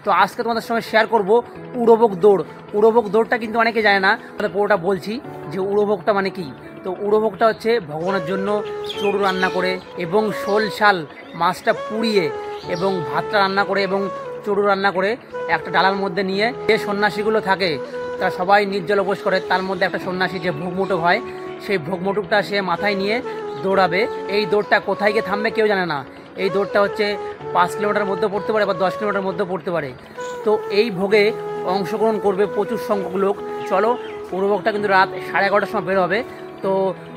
তো আজকে তোমাদের সঙ্গে শেয়ার করব উড়োভোগ দৌড়। উড়োভোগ দৌড়টা কিন্তু অনেকে জানে না, তাহলে পুরোটা বলছি যে উড়োভোগটা মানে কি। তো উড়োভোগটা হচ্ছে ভগবানের জন্য চড়ু রান্না করে এবং শোল শাল মাছটা পুড়িয়ে এবং ভাতটা রান্না করে এবং চড়ু রান্না করে একটা ডালার মধ্যে নিয়ে যে সন্ন্যাসীগুলো থাকে তারা সবাই নির্জল উপোস করে, তার মধ্যে একটা সন্ন্যাসী যে ভোগমুটুক হয় সেই ভোগমুটুকটা সে মাথায় নিয়ে দৌড়াবে। এই দৌড়টা কোথায় গিয়ে থামবে কেউ জানে না। এই দৌড়টা হচ্ছে 5 কিলোমিটার মধ্যে পড়তে পারে বা 10 কিলোমিটার মধ্যে পড়তে পারে। তো এই ভোগে অংশগ্রহণ করবে প্রচুর সংখ্যক লোক। চলো, উড়োভোগটা কিন্তু রাত 11:30টার সময় বের হবে। তো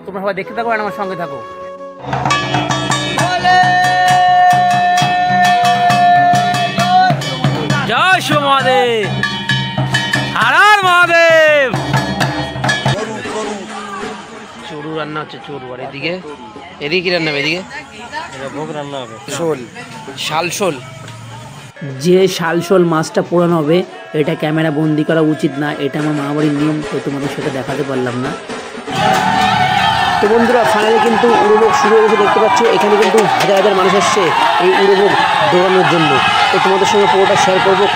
তোমরা সবাই দেখতে থাকো আর আমার সঙ্গে থাকো। জয় শিব মহাদেব, হর হর মহাদেব। চড়ু রান্না হচ্ছে, চড়ু। আর এদিকে কি রান্না হবে? এদিকে ভোগ রান্না হবে, শোল, শাল শোল। যে শাল শোল মাছটা পোড়ানো হবে এটা ক্যামেরা বন্দি করা উচিত না, এটা আমার মামাবাড়ির নিয়ম, তো তোমাদের সাথে দেখাতে পারলাম না। তো বন্ধুরা, ফাইনালি কিন্তু উড়োভোগ শুরু হয়ে গেছে। দেখতে পাচ্ছ এখানে কিন্তু হাজার হাজার মানুষ আসছে এই উড়োভোগ দৌড়ানোর জন্য। তো তোমাদের সঙ্গে পুরোটা শেয়ার করবো।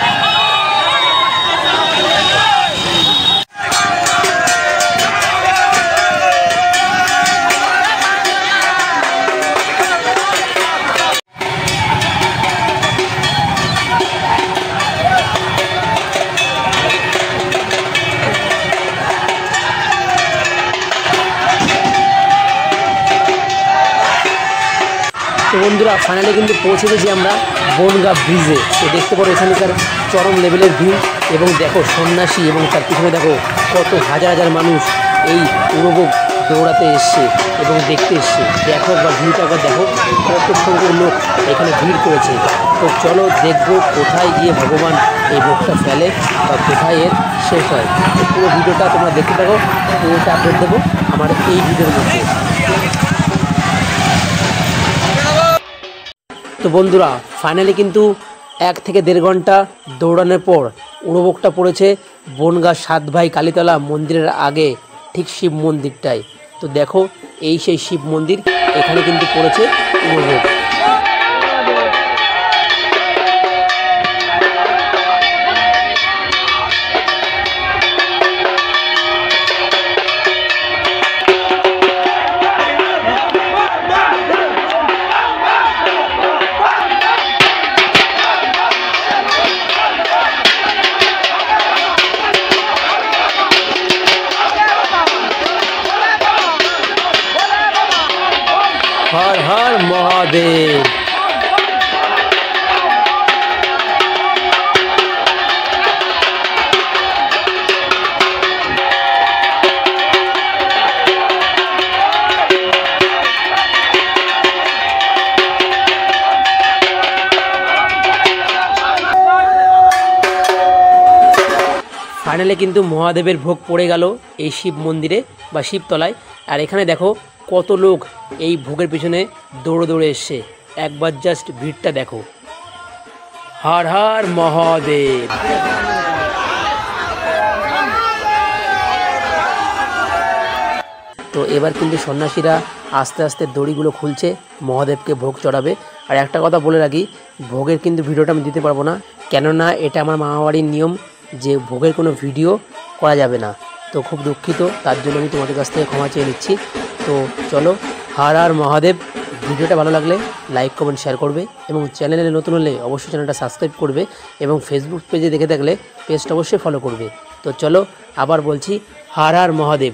তো বন্ধুরা, ফাইনালি কিন্তু পৌঁছে গেছি আমরা বনগাঁ ব্রিজে। তো দেখতে পারো এখানকার চরম লেভেলের ভিড় এবং দেখো সন্ন্যাসী এবং তার পিছনে দেখো কত হাজার হাজার মানুষ এই উড়োভোগ দৌড়াতে এসছে এবং দেখতে এসছে। দেখো বা ভিড়টা একবার দেখো, কত সংখ্যক লোক এখানে ভিড় করেছে। তো চলো দেখবো কোথায় গিয়ে ভগবান এই ভোগটা ফেলে বা কোথায় এর শেষ হয়। তো পুরো ভিডিওটা তোমরা দেখতে থাকো, পুরোটা আপলোড দেবো আমার এই ভিডিওর মধ্যে। তো বন্ধুরা, ফাইনালি কিন্তু 1 থেকে 1.5 ঘন্টা দৌড়ানোর পর উড়োভোগটা পড়েছে বনগাঁ 7 ভাই কালীতলা মন্দিরের আগে, ঠিক শিব মন্দিরটায়। তো দেখো এই সেই শিব মন্দির, এখানে কিন্তু পড়েছে উড়োভোগ। हर हर महादेव। ফাইনালি কিন্তু মহাদেবের ভোগ পড়ে গেল এই শিব মন্দিরে বা শিবতলায়। আর এখানে দেখো কত লোক এই ভোগের পিছনে দৌড়ে দৌড়ে এসছে। একবার জাস্ট ভিড়টা দেখো। হর হর মহাদেব। তো এবার কিন্তু সন্ন্যাসীরা আস্তে আস্তে দড়িগুলো খুলছে, মহাদেবকে ভোগ চড়াবে। আর একটা কথা বলে রাখি, ভোগের কিন্তু ভিডিওটা আমি দিতে পারবো না, কেননা এটা আমার মামাবাড়ির নিয়ম যে ভোগের কোনো ভিডিও করা যাবে না। তো খুব দুঃখিত, তার জন্য আমি তোমাদের কাছ থেকে ক্ষমা চেয়ে নিচ্ছি। তো চলো, হর হর মহাদেব। ভিডিওটা ভালো লাগলে লাইক কমেন্ট শেয়ার করবে এবং চ্যানেলে নতুন হলে অবশ্যই চ্যানেলটা সাবস্ক্রাইব করবে এবং ফেসবুক পেজে দেখে থাকলে পেজটা অবশ্যই ফলো করবে। তো চলো, আবার বলছি, হর হর মহাদেব।